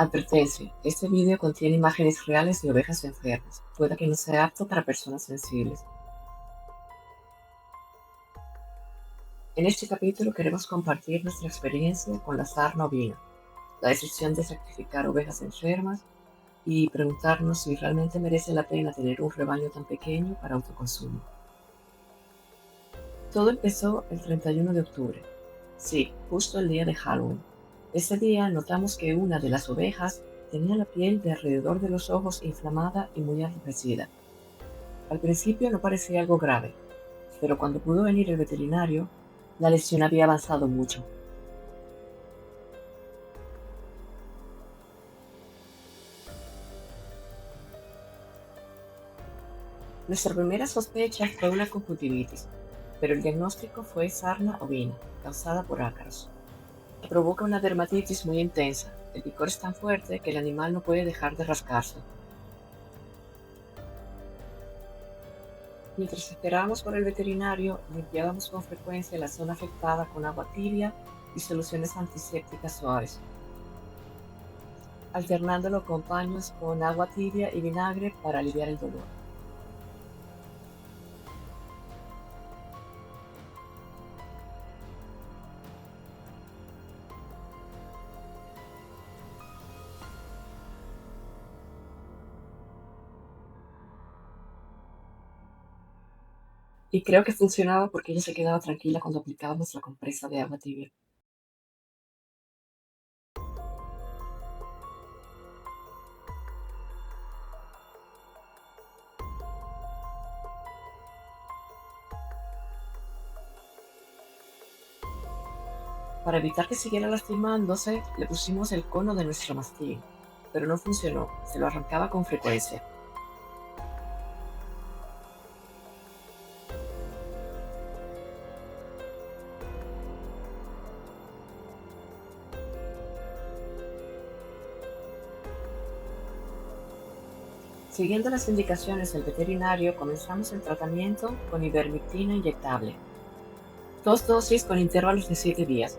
Advertencia: este video contiene imágenes reales de ovejas enfermas. Puede que no sea apto para personas sensibles. En este capítulo queremos compartir nuestra experiencia con la sarna ovina, la decisión de sacrificar ovejas enfermas y preguntarnos si realmente merece la pena tener un rebaño tan pequeño para autoconsumo. Todo empezó el 31 de octubre. Sí, justo el día de Halloween. Ese día notamos que una de las ovejas tenía la piel de alrededor de los ojos inflamada y muy enrojecida. Al principio no parecía algo grave, pero cuando pudo venir el veterinario, la lesión había avanzado mucho. Nuestra primera sospecha fue una conjuntivitis, pero el diagnóstico fue sarna ovina, causada por ácaros. Provoca una dermatitis muy intensa. El picor es tan fuerte que el animal no puede dejar de rascarse. Mientras esperábamos por el veterinario, limpiábamos con frecuencia la zona afectada con agua tibia y soluciones antisépticas suaves, alternándolo con paños con agua tibia y vinagre para aliviar el dolor. Y creo que funcionaba porque ella se quedaba tranquila cuando aplicábamos la compresa de agua tibia. Para evitar que siguiera lastimándose, le pusimos el cono de nuestro mastín, pero no funcionó, se lo arrancaba con frecuencia. Siguiendo las indicaciones del veterinario, comenzamos el tratamiento con ivermectina inyectable, 2 dosis con intervalos de 7 días.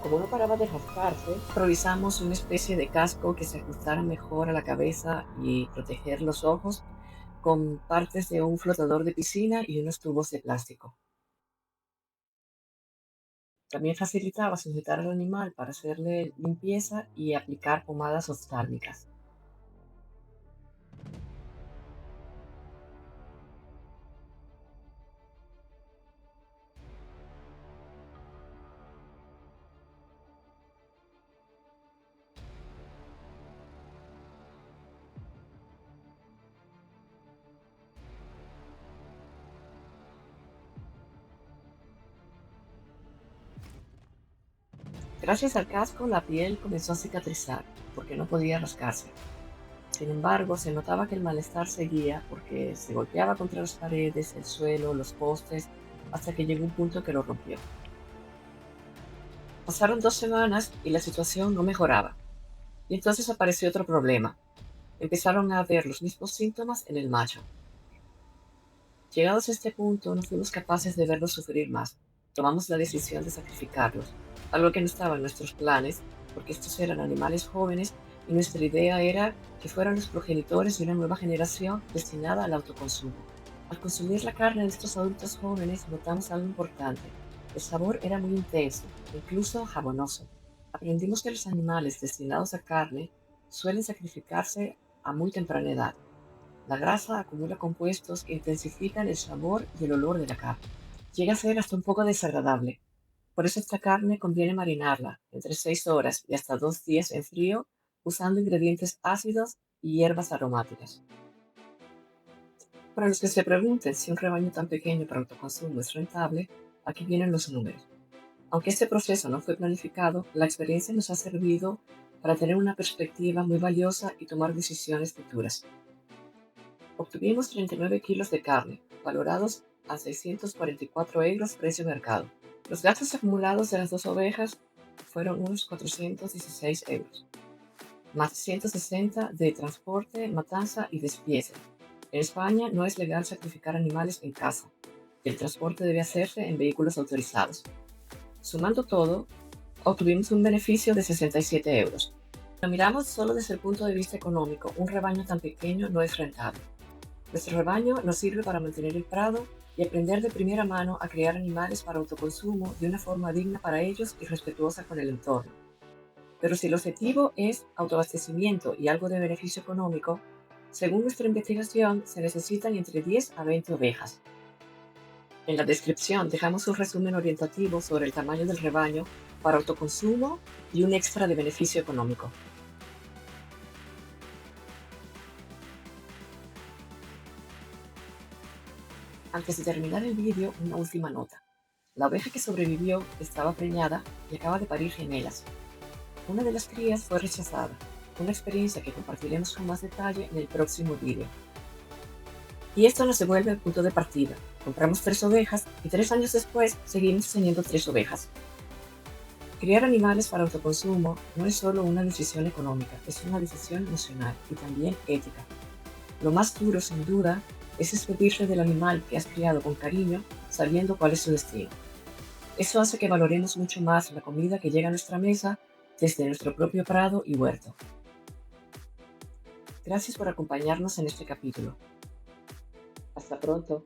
Como no paraba de rascarse, improvisamos una especie de casco que se ajustara mejor a la cabeza y proteger los ojos con partes de un flotador de piscina y unos tubos de plástico. También facilitaba sujetar al animal para hacerle limpieza y aplicar pomadas oftálmicas. Gracias al casco, la piel comenzó a cicatrizar porque no podía rascarse. Sin embargo, se notaba que el malestar seguía porque se golpeaba contra las paredes, el suelo, los postes, hasta que llegó un punto que lo rompió. Pasaron 2 semanas y la situación no mejoraba. Y entonces apareció otro problema. Empezaron a ver los mismos síntomas en el macho. Llegados a este punto, no fuimos capaces de verlos sufrir más. Tomamos la decisión de sacrificarlos, algo que no estaba en nuestros planes, porque estos eran animales jóvenes y nuestra idea era que fueran los progenitores de una nueva generación destinada al autoconsumo. Al consumir la carne de estos adultos jóvenes, notamos algo importante. El sabor era muy intenso, incluso jabonoso. Aprendimos que los animales destinados a carne suelen sacrificarse a muy temprana edad. La grasa acumula compuestos que intensifican el sabor y el olor de la carne. Llega a ser hasta un poco desagradable. Por eso esta carne conviene marinarla entre 6 horas y hasta 2 días en frío usando ingredientes ácidos y hierbas aromáticas. Para los que se pregunten si un rebaño tan pequeño para autoconsumo es rentable, aquí vienen los números. Aunque este proceso no fue planificado, la experiencia nos ha servido para tener una perspectiva muy valiosa y tomar decisiones futuras. Obtuvimos 39 kilos de carne, valorados a 644 euros precio mercado. Los gastos acumulados de las dos ovejas fueron unos 416 euros, más 160 de transporte, matanza y despiece. En España no es legal sacrificar animales en casa. El transporte debe hacerse en vehículos autorizados. Sumando todo, obtuvimos un beneficio de 67 euros. Si lo miramos solo desde el punto de vista económico, un rebaño tan pequeño no es rentable. Nuestro rebaño nos sirve para mantener el prado y aprender de primera mano a criar animales para autoconsumo de una forma digna para ellos y respetuosa con el entorno. Pero si el objetivo es autoabastecimiento y algo de beneficio económico, según nuestra investigación se necesitan entre 10 a 20 ovejas. En la descripción dejamos un resumen orientativo sobre el tamaño del rebaño para autoconsumo y un extra de beneficio económico. Antes de terminar el vídeo, una última nota. La oveja que sobrevivió estaba preñada y acaba de parir gemelas. Una de las crías fue rechazada, una experiencia que compartiremos con más detalle en el próximo vídeo. Y esto nos devuelve al punto de partida. Compramos 3 ovejas y 3 años después seguimos teniendo 3 ovejas. Criar animales para autoconsumo no es solo una decisión económica, es una decisión emocional y también ética. Lo más duro, sin duda, es despedirse del animal que has criado con cariño, sabiendo cuál es su destino. Eso hace que valoremos mucho más la comida que llega a nuestra mesa desde nuestro propio prado y huerto. Gracias por acompañarnos en este capítulo. Hasta pronto.